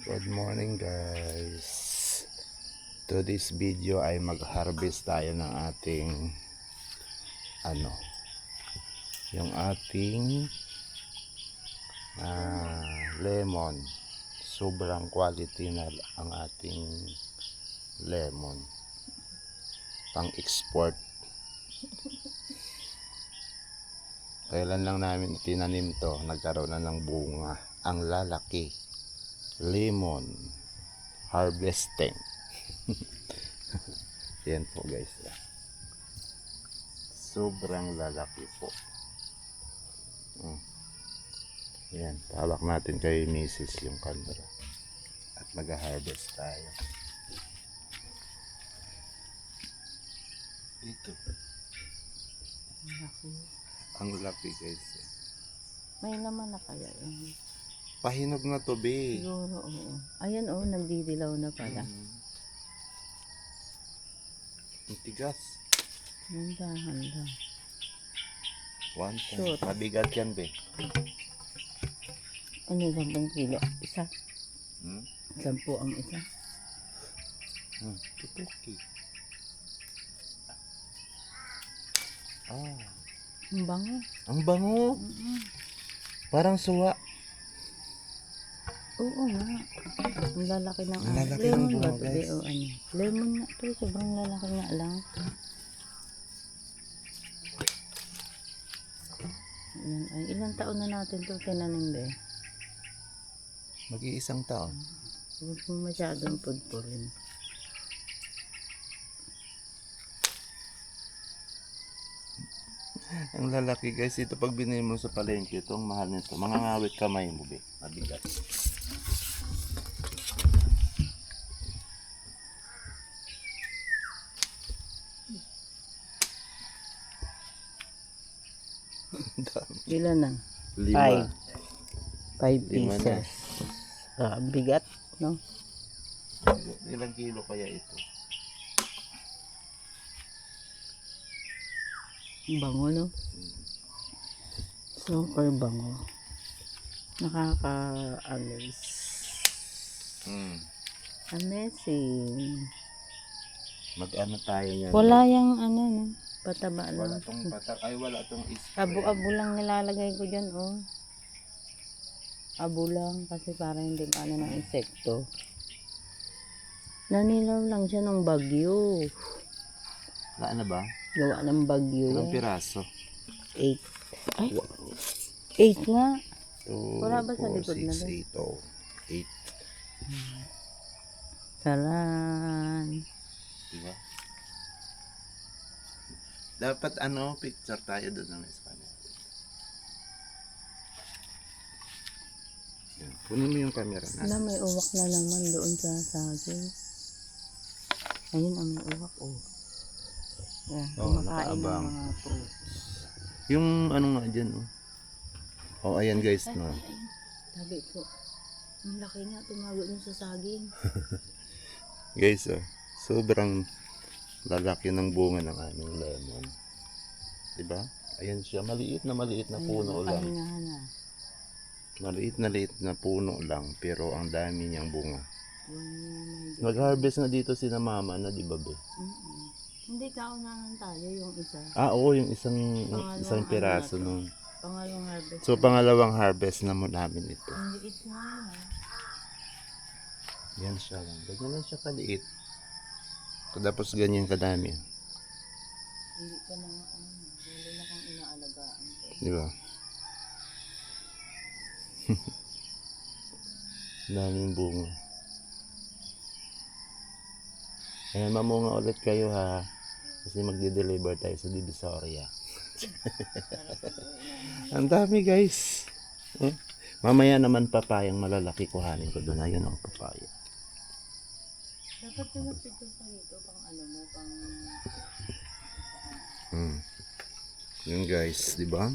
Good morning guys. Today's video ay mag-harvest tayo ng ating yung ating lemon. Sobrang quality na ang ating lemon. Pang-export. Kailan lang namin tinanim to, nagkaroon na ng bunga. Ang lalaki. Lemon harvesting. Yan po guys, sobrang lalaki po. Yan, tawag natin kay Mrs. yung camera at mag-harvest tayo. Ito ang laki guys. May naman na kaya yun. Pahinog na to be. Siguro, oo. Ayan, nagdidilaw na pala. Ang tigas. Nandahan lang. One time. Sure. Mabigat yan be. Ano, 10 kilo? Isa? 10 ang isa? Tutuki. Ang bango. Ang bango. Parang suwa. Oo nga. Ang lalaki ng Ang lalaki lemon ng bunga, ba ito? guys. Lemon nga ito. Sobrang lalaki nga lang. Ayan, ay, ilang taon na natin ito tinanim ba eh? Mag-iisang taon. Huwag mo masyadong pudpurin. Ang lalaki guys. Ito pag binili mo sa palengke, itong mahal nito. Mga ngawit kamay mo be. Mabigat. Ilan na? 5. 5 Lima na. pieces. Bigat, no? Ilang kilo kaya ito? Bango, no? Super bango. Nakaka-amaze. Amazing. Mag-ano tayo yan? Wala yung no? Pataba lang. Wala tong patak. Ay, wala tong spray. Abo-abo lang nilalagay ko dyan, Abo lang kasi para hindi maano ng insekto. Nanilaw lang siya ng bagyo. Wala na ba? Gawa ng bagyo. Ilang piraso? 8. Ay, 8 nga. 2, Wala ba sa 4, likod na 6, 8. Saran. Diba? Dapat picture tayo doon ng Espanya. Kunin mo yung camera Wala, natin. may uwak na naman doon sa saging. Ayun, may uwak, Yan, kumakain ng nakaabang. mga fruits. Yung nga dyan, ayan guys, Ay, no. sabi ko, ang laki nga, tumago dun sa saging. Guys, sobrang lalaki ng bunga ng aming lemon. Diba? Ayan siya, maliit na puno lang. Pahingahan na. Maliit na puno lang, pero ang dami niyang bunga. One, Nag-harvest na dito si na mama na, di ba be? Hindi, kaunahan tayo yung isa. Oo, yung isang piraso ano nun. Pangalawang harvest. So, pangalawang harvest na mo namin ito. Ang liit nga. Yan siya lang. Ganyan lang siya kaliit. Tapos ganyan kadami. Hindi ka na hindi na kang inaalagaan. Di ba? Daming bunga. Ayan, mamunga ulit kayo ha. Kasi magde-deliver tayo sa Divisoria. Ang dami guys. Mamaya naman papayang malalaki kuhanin ko doon. Ayun ang papaya. Dapat pinapito pa dito pang mo, pang... Yun guys, di ba?